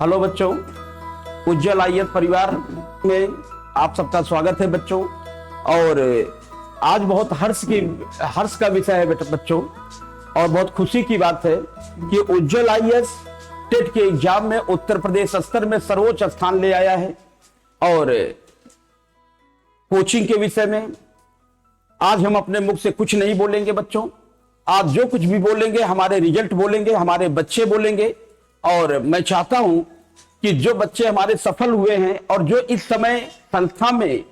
Hello बच्चों, उज्जवल IAS परिवार में आप सबका स्वागत है बच्चों। और आज बहुत हर्ष का विषय है बच्चों, और बहुत खुशी की बात है कि उज्जवल आईएएस टेट के एग्जाम में उत्तर प्रदेश स्तर में सर्वोच्च स्थान ले आया है। और कोचिंग के विषय में आज हम अपने मुख से कुछ नहीं बोलेंगे बच्चों। आज जो कुछ भी बोलेंगे हमारे रिजल्ट बोलेंगे, हमारे बच्चे बोलेंगे। और मैं चाहता हूं कि जो बच्चे हमारे सफल हुए हैं और जो इस समय संस्था में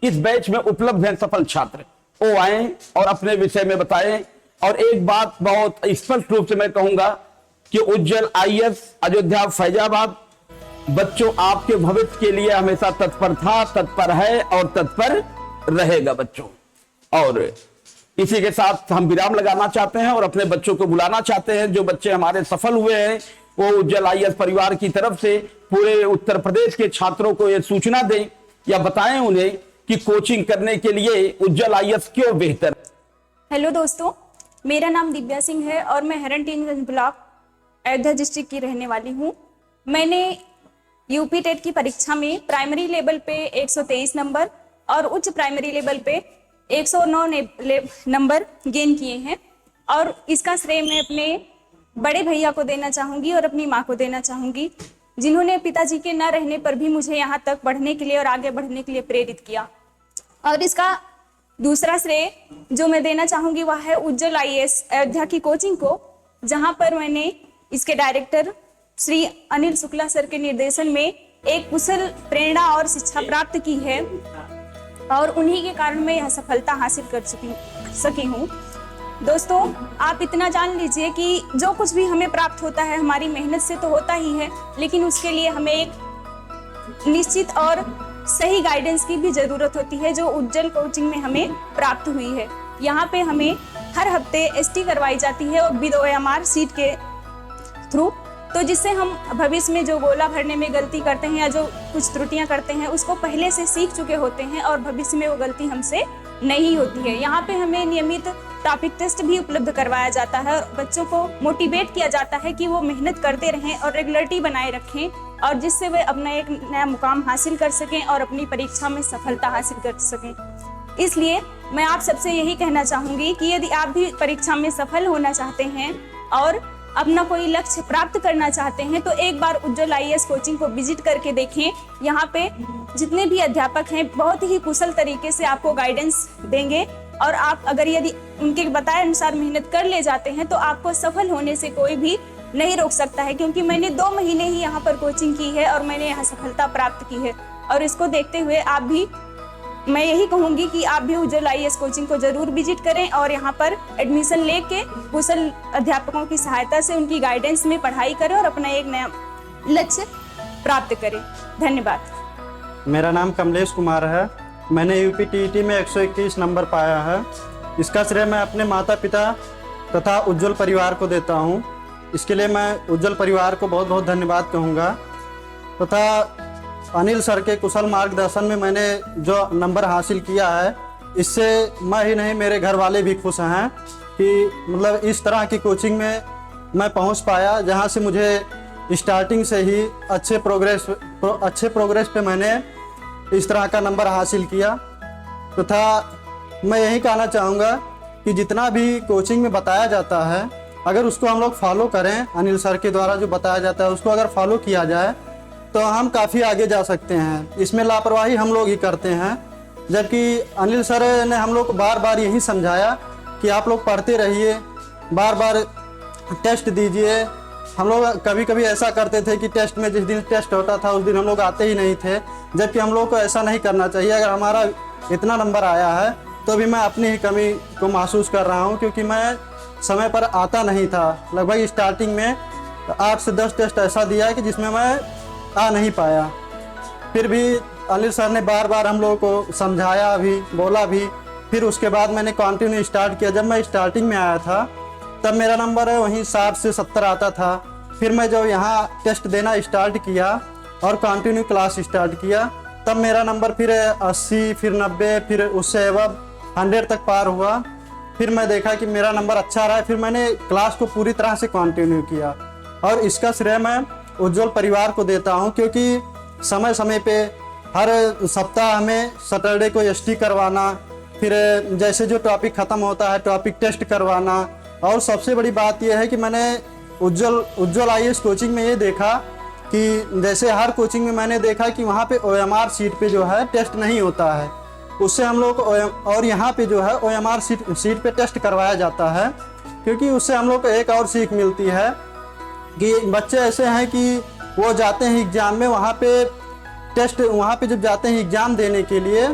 इस बैच में उपलब्ध हैं सफल छात्र, वो आए और अपने विषय में बताएं। और एक बात बहुत स्पष्ट रूप से मैं कहूंगा कि उज्जवल आईएएस अयोध्या फैजाबाद बच्चों आपके भविष्य के लिए हमेशा तत्पर था, तत्पर है और तत्पर रहेगा बच्चों। और इसी के साथ हम विराम लगाना चाहते हैं और अपने बच्चों को बुलाना चाहते हैं। जो बच्चे हमारे सफल हुए हैं वो उज्जवल आईएएस परिवार की तरफ से पूरे उत्तर प्रदेश के छात्रों को यह सूचना दें या बताएं उन्हें कि कोचिंग करने के लिए उज्जवल आईएएस क्यों बेहतर। हेलो दोस्तों, मेरा नाम दिव्या सिंह है और मैं हरनगंज ब्लॉक अयोध्या डिस्ट्रिक्ट की रहने वाली हूँ। मैंने यूपी टेट की परीक्षा में प्राइमरी लेवल पे 123 नंबर और उच्च प्राइमरी लेवल पे 109 नंबर गेन किए हैं। और इसका श्रेय मैं अपने बड़े भैया को देना चाहूंगी और अपनी माँ को देना चाहूंगी, जिन्होंने पिताजी के न रहने पर भी मुझे यहाँ तक पढ़ने के लिए और आगे बढ़ने के लिए प्रेरित किया। और इसका दूसरा श्रेय जो मैं देना चाहूंगी वह है उज्जवल आईएएस अयोध्या की कोचिंग को, जहाँ पर मैंने इसके डायरेक्टर श्री अनिल शुक्ला सर के निर्देशन में एक कुशल प्रेरणा और शिक्षा प्राप्त की है। और उन्हीं के कारण मैं यह सफलता हासिल कर सकी हूँ। दोस्तों, आप इतना जान लीजिए कि जो कुछ भी हमें प्राप्त होता है हमारी मेहनत से तो होता ही है, लेकिन उसके लिए हमें एक निश्चित और सही गाइडेंस की भी जरूरत होती है, जो उज्जवल कोचिंग में हमें प्राप्त हुई है। यहाँ पे हमें हर हफ्ते एसटी करवाई जाती है और विद ओएमआर सीट के थ्रू, तो जिससे हम भविष्य में जो गोला भरने में गलती करते हैं या जो कुछ त्रुटियां करते हैं उसको पहले से सीख चुके होते हैं और भविष्य में वो गलती हमसे नहीं होती है। यहाँ पे हमें नियमित टॉपिक टेस्ट भी उपलब्ध करवाया जाता है और बच्चों को मोटिवेट किया जाता है कि वो मेहनत करते रहें और रेगुलरिटी बनाए रखें, और जिससे वे अपना एक नया मुकाम हासिल कर सकें और अपनी परीक्षा में सफलता हासिल कर सकें। इसलिए मैं आप सबसे यही कहना चाहूँगी कि यदि आप भी परीक्षा में सफल होना चाहते हैं और अपना कोई लक्ष्य प्राप्त करना चाहते हैं तो एक बार उज्जवल आईएएस कोचिंग को विजिट करके देखें। यहाँ पे जितने भी अध्यापक हैं बहुत ही कुशल तरीके से आपको गाइडेंस देंगे, और आप अगर यदि उनके बताए अनुसार मेहनत कर ले जाते हैं तो आपको सफल होने से कोई भी नहीं रोक सकता है। क्योंकि मैंने 2 महीने ही यहाँ पर कोचिंग की है और मैंने यहाँ सफलता प्राप्त की है। और इसको देखते हुए आप भी, मैं यही कहूँगी कि आप भी उज्जवल आईएएस कोचिंग को जरूर विजिट करें और यहाँ पर एडमिशन लेके कुशल अध्यापकों की सहायता से उनकी गाइडेंस में पढ़ाई करें और अपना एक नया लक्ष्य प्राप्त करें। धन्यवाद। मेरा नाम कमलेश कुमार है। मैंने यूपी टीईटी में 121 नंबर पाया है। इसका श्रेय मैं अपने माता पिता तथा उज्जवल परिवार को देता हूँ। इसके लिए मैं उज्जवल परिवार को बहुत बहुत धन्यवाद कहूँगा। तथा अनिल सर के कुशल मार्गदर्शन में मैंने जो नंबर हासिल किया है, इससे मैं ही नहीं मेरे घर वाले भी खुश हैं कि मतलब इस तरह की कोचिंग में मैं पहुंच पाया, जहां से मुझे स्टार्टिंग से ही अच्छे प्रोग्रेस पे मैंने इस तरह का नंबर हासिल किया। तथा मैं यही कहना चाहूँगा कि जितना भी कोचिंग में बताया जाता है, अगर उसको हम लोग फॉलो करें, अनिल सर के द्वारा जो बताया जाता है उसको अगर फॉलो किया जाए तो हम काफ़ी आगे जा सकते हैं। इसमें लापरवाही हम लोग ही करते हैं, जबकि अनिल सर ने हम लोग को बार बार यही समझाया कि आप लोग पढ़ते रहिए, बार बार टेस्ट दीजिए। हम लोग कभी कभी ऐसा करते थे कि टेस्ट में जिस दिन टेस्ट होता था उस दिन हम लोग आते ही नहीं थे, जबकि हम लोग को ऐसा नहीं करना चाहिए। अगर हमारा इतना नंबर आया है तो भी मैं अपनी ही कमी को महसूस कर रहा हूँ, क्योंकि मैं समय पर आता नहीं था। लगभग स्टार्टिंग में 8 से 10 टेस्ट ऐसा दिया है कि जिसमें मैं आ नहीं पाया। फिर भी अनिल सर ने बार बार हम लोगों को समझाया भी, बोला भी। फिर उसके बाद मैंने कंटिन्यू स्टार्ट किया। जब मैं स्टार्टिंग में आया था तब मेरा नंबर वहीं 60 से 70 आता था। फिर मैं जब यहाँ टेस्ट देना स्टार्ट किया और कंटिन्यू क्लास स्टार्ट किया, तब मेरा नंबर फिर 80, फिर 90, फिर उससे अब 100 तक पार हुआ। फिर मैं देखा कि मेरा नंबर अच्छा रहा है, फिर मैंने क्लास को पूरी तरह से कंटिन्यू किया। और इसका श्रेय मैं उज्जवल परिवार को देता हूं, क्योंकि समय समय पे हर सप्ताह हमें सैटरडे को एसटी करवाना, फिर जैसे जो टॉपिक ख़त्म होता है टॉपिक टेस्ट करवाना। और सबसे बड़ी बात यह है कि मैंने उज्जवल आईएएस कोचिंग में ये देखा कि जैसे हर कोचिंग में मैंने देखा कि वहाँ पे OMR सीट पे जो है टेस्ट नहीं होता है, उससे हम लोग और यहाँ पे जो है OMR सीट पे टेस्ट करवाया जाता है, क्योंकि उससे हम लोग को एक और सीख मिलती है कि बच्चे ऐसे हैं कि वो जाते हैं एग्ज़ाम में, वहाँ पे जब जाते हैं एग्ज़ाम देने के लिए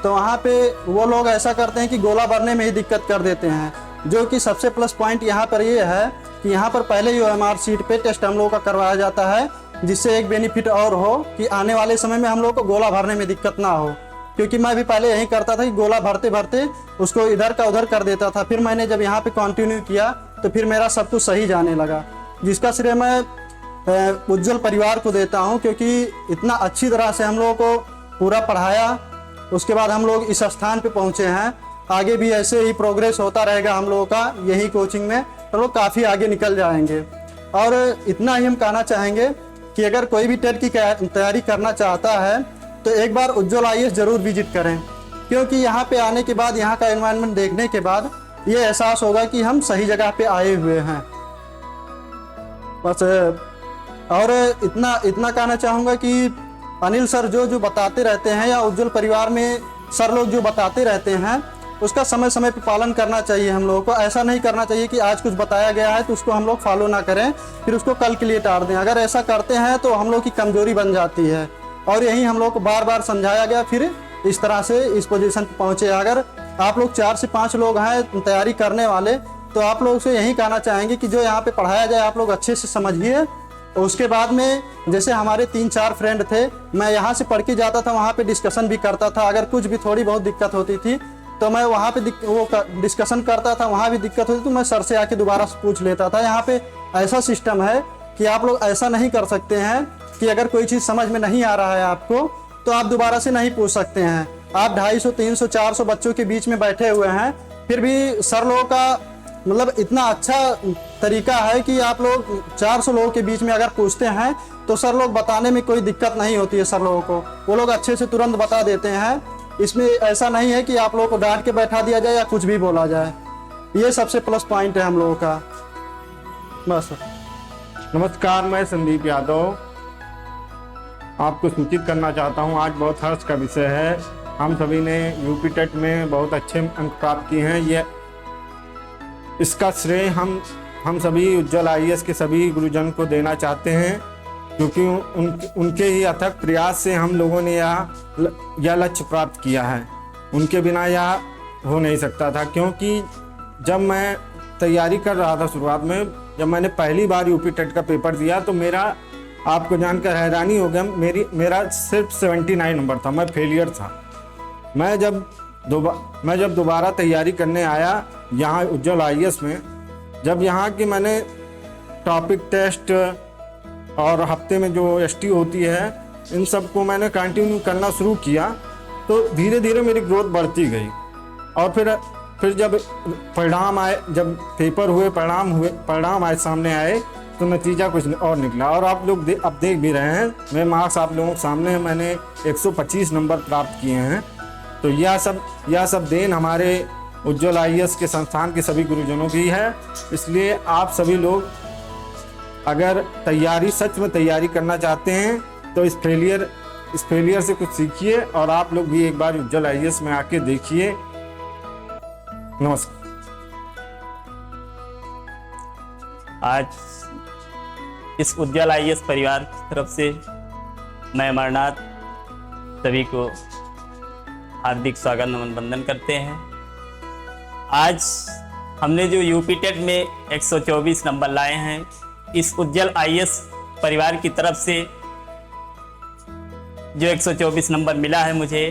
तो वहाँ पे वो लोग ऐसा करते हैं कि गोला भरने में ही दिक्कत कर देते हैं, जो कि सबसे प्लस पॉइंट यहाँ पर ये है कि यहाँ पर पहले ही OMR सीट पे टेस्ट हम लोगों का करवाया जाता है, जिससे एक बेनिफिट और हो कि आने वाले समय में हम लोग को गोला भरने में दिक्कत ना हो। क्योंकि मैं भी पहले यही करता था कि गोला भरते भरते उसको इधर का उधर कर देता था, फिर मैंने जब यहाँ पे कंटिन्यू किया तो फिर मेरा सब कुछ सही जाने लगा, जिसका श्रेय मैं उज्जवल परिवार को देता हूँ, क्योंकि इतना अच्छी तरह से हम लोगों को पूरा पढ़ाया। उसके बाद हम लोग इस स्थान पे पहुँचे हैं। आगे भी ऐसे ही प्रोग्रेस होता रहेगा हम लोगों का यही कोचिंग में, तो लोग काफ़ी आगे निकल जाएंगे। और इतना ही हम कहना चाहेंगे कि अगर कोई भी टेट की तैयारी करना चाहता है तो एक बार उज्जवल आईएएस ज़रूर विजिट करें, क्योंकि यहाँ पे आने के बाद, यहाँ का एनवायरनमेंट देखने के बाद ये एहसास होगा कि हम सही जगह पे आए हुए हैं। बस और इतना कहना चाहूँगा कि अनिल सर जो बताते रहते हैं या उज्जवल परिवार में सर लोग जो बताते रहते हैं उसका समय समय पर पालन करना चाहिए हम लोगों को। ऐसा नहीं करना चाहिए कि आज कुछ बताया गया है तो उसको हम लोग फॉलो ना करें, फिर उसको कल के लिए टाल दें। अगर ऐसा करते हैं तो हम लोग की कमजोरी बन जाती है, और यही हम लोग को बार बार समझाया गया, फिर इस तरह से इस पोजीशन पर पहुँचे। अगर आप लोग 4 से 5 लोग हैं तैयारी करने वाले, तो आप लोग से यही कहना चाहेंगे कि जो यहाँ पे पढ़ाया जाए आप लोग अच्छे से समझिए। उसके बाद में जैसे हमारे 3-4 फ्रेंड थे, मैं यहाँ से पढ़ के जाता था, वहाँ पे डिस्कशन भी करता था। अगर कुछ भी थोड़ी बहुत दिक्कत होती थी तो मैं वहाँ पे वो डिस्कशन करता था, वहाँ भी दिक्कत होती तो मैं सर से आके दोबारा पूछ लेता था। यहाँ पे ऐसा सिस्टम है कि आप लोग ऐसा नहीं कर सकते हैं कि अगर कोई चीज़ समझ में नहीं आ रहा है आपको तो आप दोबारा से नहीं पूछ सकते हैं। आप 250, 300, 400 बच्चों के बीच में बैठे हुए हैं, फिर भी सर लोगों का मतलब इतना अच्छा तरीका है कि आप लोग 400 लोगों के बीच में अगर पूछते हैं तो सर लोग बताने में कोई दिक्कत नहीं होती है। सर लोगों को वो लोग अच्छे से तुरंत बता देते हैं। इसमें ऐसा नहीं है कि आप लोगों को डांट के बैठा दिया जाए या कुछ भी बोला जाए। ये सबसे प्लस पॉइंट है हम लोगों का। बस। नमस्कार, मैं संदीप यादव आपको सूचित करना चाहता हूं, आज बहुत हर्ष का विषय है। हम सभी ने यूपी टेट में बहुत अच्छे अंक प्राप्त किए हैं। ये इसका श्रेय हम सभी उज्जवल आईएएस के सभी गुरुजन को देना चाहते हैं, क्योंकि उनके ही अथक प्रयास से हम लोगों ने यह लक्ष्य प्राप्त किया है। उनके बिना यह हो नहीं सकता था, क्योंकि जब मैं तैयारी कर रहा था शुरुआत में, जब मैंने पहली बार यूपी टेट का पेपर दिया तो मेरा आपको जानकर हैरानी हो गया, मेरा सिर्फ 79 नंबर था, मैं फेलियर था। मैं जब दोबारा तैयारी करने आया यहाँ उज्जवल आईएएस में, जब यहाँ की मैंने टॉपिक टेस्ट और हफ्ते में जो एसटी होती है इन सब को मैंने कंटिन्यू करना शुरू किया, तो धीरे धीरे मेरी ग्रोथ बढ़ती गई। और फिर जब परिणाम आए, जब पेपर हुए, परिणाम आए सामने आए, तो नतीजा कुछ और निकला। और आप लोग अब देख भी रहे हैं, मेरे मार्क्स आप लोगों के सामने, मैंने 125 नंबर प्राप्त किए हैं। तो यह सब देन हमारे उज्जवल आईएएस के संस्थान के सभी गुरुजनों की है। इसलिए आप सभी लोग अगर सच में तैयारी करना चाहते हैं तो इस फेलियर से कुछ सीखिए, और आप लोग भी एक बार उज्जवल आईएएस में आके देखिए। नमस्कार। आज इस उज्जवल आईएएस परिवार की तरफ से मैं अमरनाथ सभी को हार्दिक स्वागत नमन वंदन करते हैं। आज हमने जो यूपी टेट में 124 नंबर लाए हैं, इस उज्जवल आईएएस परिवार की तरफ से जो 124 नंबर मिला है मुझे,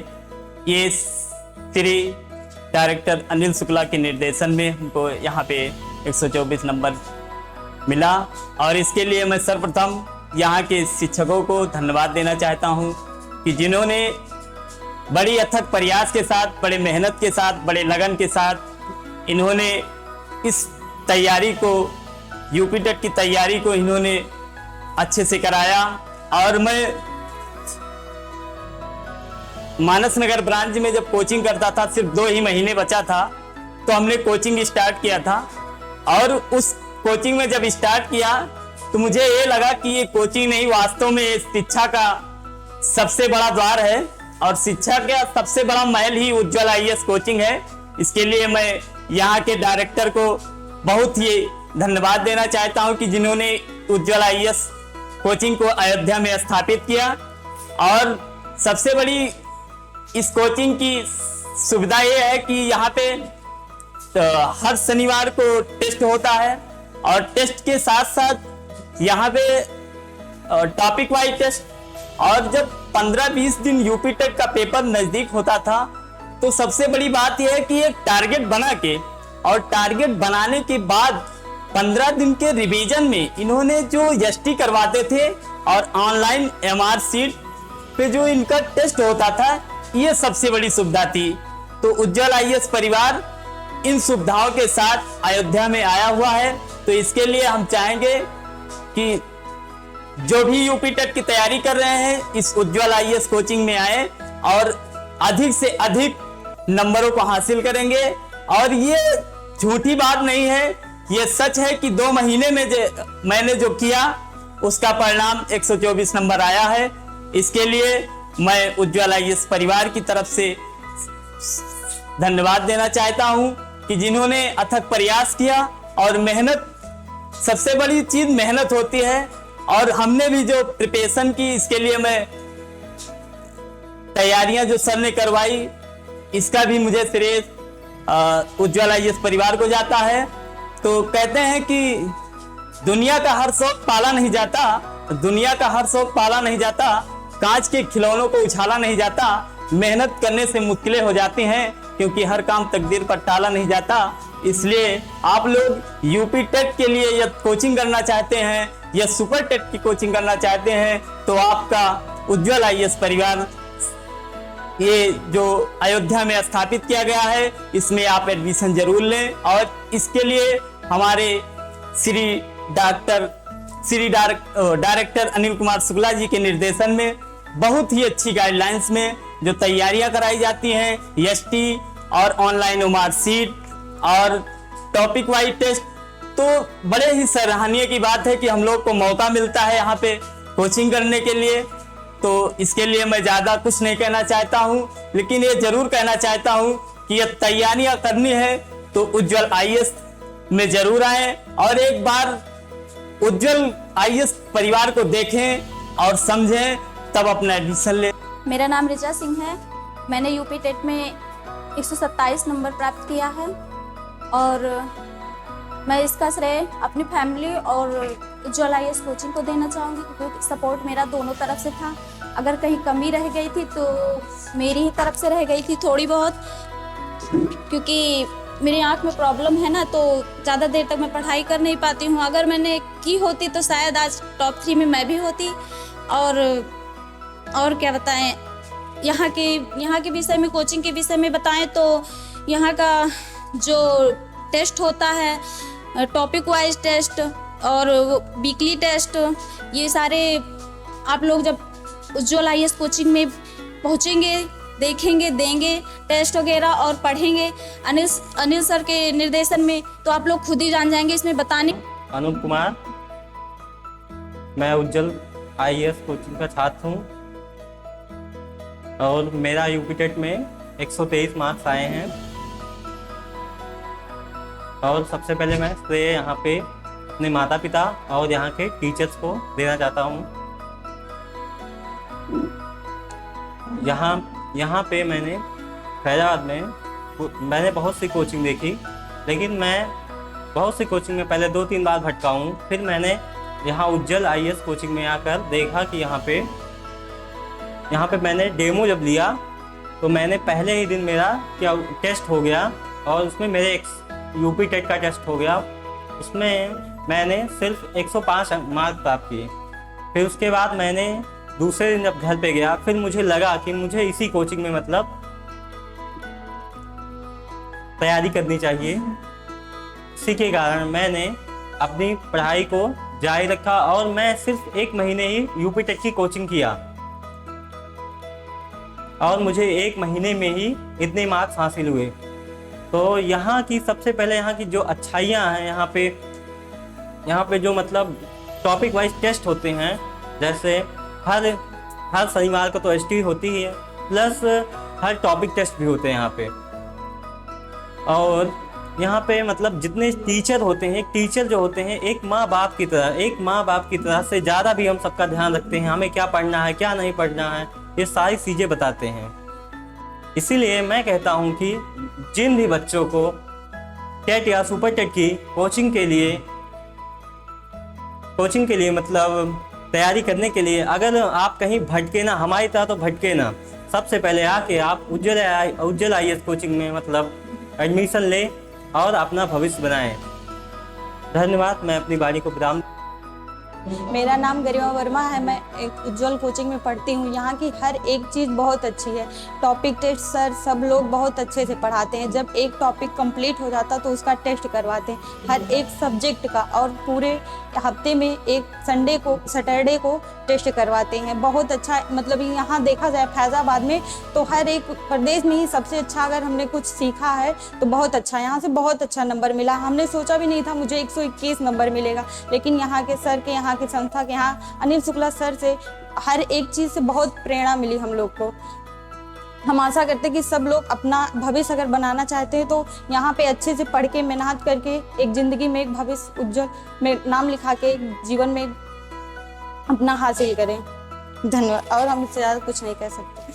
ये श्री डायरेक्टर अनिल शुक्ला के निर्देशन में हमको यहाँ पे 124 नंबर मिला। और इसके लिए मैं सर्वप्रथम यहाँ के शिक्षकों को धन्यवाद देना चाहता हूँ कि जिन्होंने बड़ी अथक प्रयास के साथ, बड़े मेहनत के साथ, बड़े लगन के साथ इन्होंने इस तैयारी को, यूपी टेट की तैयारी को इन्होंने अच्छे से कराया। और मैं मानस नगर ब्रांच में जब कोचिंग करता था, सिर्फ 2 ही महीने बचा था, तो हमने कोचिंग स्टार्ट किया था। और उस कोचिंग में जब स्टार्ट किया तो मुझे ये लगा कि ये कोचिंग नहीं, वास्तव में ये शिक्षा का सबसे बड़ा द्वार है और शिक्षा का सबसे बड़ा महल ही उज्ज्वल IAS कोचिंग है। इसके लिए मैं यहाँ के डायरेक्टर को बहुत ही धन्यवाद देना चाहता हूँ कि जिन्होंने उज्ज्वल IAS कोचिंग को अयोध्या में स्थापित किया। और सबसे बड़ी इस कोचिंग की सुविधा ये है कि यहाँ पे हर शनिवार को टेस्ट होता है और टेस्ट के साथ साथ यहाँ पे टॉपिक वाइज टेस्ट। और जब 15-20 दिन यूपी टेट का पेपर नजदीक होता था तो सबसे बड़ी बात यह है कि एक टारगेट बना के और टारगेट बनाने के बाद 15 दिन के रिवीजन में इन्होंने जो एसटी करवाते थे और ऑनलाइन MR सीट पे जो इनका टेस्ट होता था, ये सबसे बड़ी सुविधा थी। तो उज्ज्वल IAS परिवार इन सुविधाओं के साथ अयोध्या में आया हुआ है। तो इसके लिए हम चाहेंगे कि जो भी यूपी टेट की तैयारी कर रहे हैं इस उज्ज्वल IAS कोचिंग में आए और अधिक से अधिक नंबरों को हासिल करेंगे। और ये झूठी बात नहीं है, ये सच है कि 2 महीने में मैंने जो किया उसका परिणाम 124 नंबर आया है। इसके लिए मैं उज्ज्वल IAS परिवार की तरफ से धन्यवाद देना चाहता हूं कि जिन्होंने अथक प्रयास किया। और मेहनत, सबसे बड़ी चीज मेहनत होती है। और हमने भी जो प्रिपरेशन की, इसके लिए मैं तैयारियां जो सर ने करवाई, इसका भी मुझे श्रेय उज्ज्वल IAS परिवार को जाता है। तो कहते हैं कि दुनिया का हर शौक पाला नहीं जाता, दुनिया का हर शौक पाला नहीं जाता, कांच के खिलौनों को उछाला नहीं जाता, मेहनत करने से मुश्किलें हो जाती हैं क्योंकि हर काम तकदीर पर टाला नहीं जाता। इसलिए आप लोग यूपी टेट के लिए या कोचिंग करना चाहते हैं या सुपर टेट की कोचिंग करना चाहते हैं तो आपका उज्ज्वल IAS परिवार ये जो अयोध्या में स्थापित किया गया है, इसमें आप एडमिशन जरूर लें। और इसके लिए हमारे डायरेक्टर अनिल कुमार शुक्ला जी के निर्देशन में बहुत ही अच्छी गाइडलाइंस में जो तैयारियां कराई जाती हैं, एसटी और ऑनलाइन MR सीट और टॉपिक वाइज टेस्ट, तो बड़े ही सराहनीय की बात है कि हम लोग को मौका मिलता है यहाँ पे कोचिंग करने के लिए। तो इसके लिए मैं ज़्यादा कुछ नहीं कहना चाहता हूँ, लेकिन ये जरूर कहना चाहता हूँ कि ये तैयारियां करनी है तो उज्ज्वल IAS में जरूर आए और एक बार उज्ज्वल IAS परिवार को देखें और समझें, तब अपना एडमिशन ले। मेरा नाम ऋचा सिंह है। मैंने यूपी टेट में 127 नंबर प्राप्त किया है और मैं इसका श्रेय अपनी फैमिली और उज्ज्वल IAS कोचिंग को देना चाहूँगी क्योंकि सपोर्ट मेरा दोनों तरफ से था। अगर कहीं कमी रह गई थी तो मेरी ही तरफ से रह गई थी थोड़ी बहुत, क्योंकि मेरी आँख में प्रॉब्लम है ना, तो ज़्यादा देर तक मैं पढ़ाई कर नहीं पाती हूँ। अगर मैंने की होती तो शायद आज टॉप 3 में मैं भी होती। और क्या बताएं, यहाँ के विषय में, कोचिंग के विषय में बताएं तो यहाँ का जो टेस्ट होता है, टॉपिक वाइज टेस्ट और वीकली टेस्ट, ये सारे आप लोग जब उज्ज्वल IAS कोचिंग में पहुँचेंगे, देखेंगे, देंगे टेस्ट वगैरह और पढ़ेंगे अनिल सर के निर्देशन में, तो आप लोग खुद ही जान जाएंगे इसमें बताने। अनूप कुमार, मैं उज्ज्वल IAS कोचिंग का छात्र हूँ और मेरा यूपी टेट में 123 मार्क्स आए हैं। और सबसे पहले मैं श्रेय यहाँ पे अपने माता पिता और यहाँ के टीचर्स को देना चाहता हूँ। यहाँ पे मैंने फैजाबाद में मैंने बहुत सी कोचिंग देखी, लेकिन मैं बहुत सी कोचिंग में पहले 2-3 बार भटका हूँ। फिर मैंने यहाँ उज्ज्वल IAS कोचिंग में आकर देखा कि यहाँ पे मैंने डेमो जब लिया तो मैंने पहले ही दिन मेरा क्या टेस्ट हो गया और उसमें मेरे यूपी टेट का टेस्ट हो गया। उसमें मैंने सिर्फ 105 मार्क प्राप्त किए। फिर उसके बाद मैंने दूसरे दिन जब घर पे गया, फिर मुझे लगा कि मुझे इसी कोचिंग में मतलब तैयारी करनी चाहिए। इसी के कारण मैंने अपनी पढ़ाई को जारी रखा और मैं सिर्फ 1 महीने ही यूपी टेट की कोचिंग किया और मुझे 1 महीने में ही इतने मार्क्स हासिल हुए। तो यहाँ की सबसे पहले यहाँ की जो अच्छाइयाँ हैं, यहाँ पे जो मतलब टॉपिक वाइज टेस्ट होते हैं, जैसे हर शनिवार को तो एसटी होती ही है, प्लस हर टॉपिक टेस्ट भी होते हैं यहाँ पे। और यहाँ पे मतलब जितने टीचर होते हैं, टीचर जो होते हैं एक माँ बाप की तरह से ज़्यादा भी हम सबका ध्यान रखते हैं, हमें क्या पढ़ना है क्या नहीं पढ़ना है, ये सारी चीज़ें बताते हैं। इसीलिए मैं कहता हूँ कि जिन भी बच्चों को टेट या सुपर टेट की कोचिंग के लिए मतलब तैयारी करने के लिए अगर आप कहीं भटके ना, हमारी तरह तो भटके ना, सबसे पहले आके आप उज्जवल IAS कोचिंग में मतलब एडमिशन लें और अपना भविष्य बनाएं। धन्यवाद। मैं अपनी बारी को विराम। मेरा नाम गरिमा वर्मा है। मैं एक उज्जवल कोचिंग में पढ़ती हूँ। यहाँ की हर एक चीज़ बहुत अच्छी है। टॉपिक टेस्ट सर सब लोग बहुत अच्छे से पढ़ाते हैं। जब एक टॉपिक कंप्लीट हो जाता तो उसका टेस्ट करवाते हैं हर एक सब्जेक्ट का, और पूरे हफ्ते में एक सैटरडे को टेस्ट करवाते हैं। बहुत अच्छा, मतलब यहाँ देखा जाए फैज़ाबाद में तो हर एक प्रदेश में ही सबसे अच्छा अगर हमने कुछ सीखा है तो बहुत अच्छा, यहाँ से बहुत अच्छा नंबर मिला। हमने सोचा भी नहीं था मुझे 121 नंबर मिलेगा, लेकिन यहाँ के सर के, यहाँ के संस्था के, यहाँ अनिल शुक्ला सर से हर एक चीज़ से बहुत प्रेरणा मिली हम लोग को। हम आशा करते हैं कि सब लोग अपना भविष्य अगर बनाना चाहते हैं तो यहाँ पे अच्छे से पढ़ के मेहनत करके एक ज़िंदगी में एक भविष्य उज्जवल में नाम लिखा के जीवन में अपना हासिल करें। धन्यवाद। और हम इससे ज़्यादा कुछ नहीं कह सकते।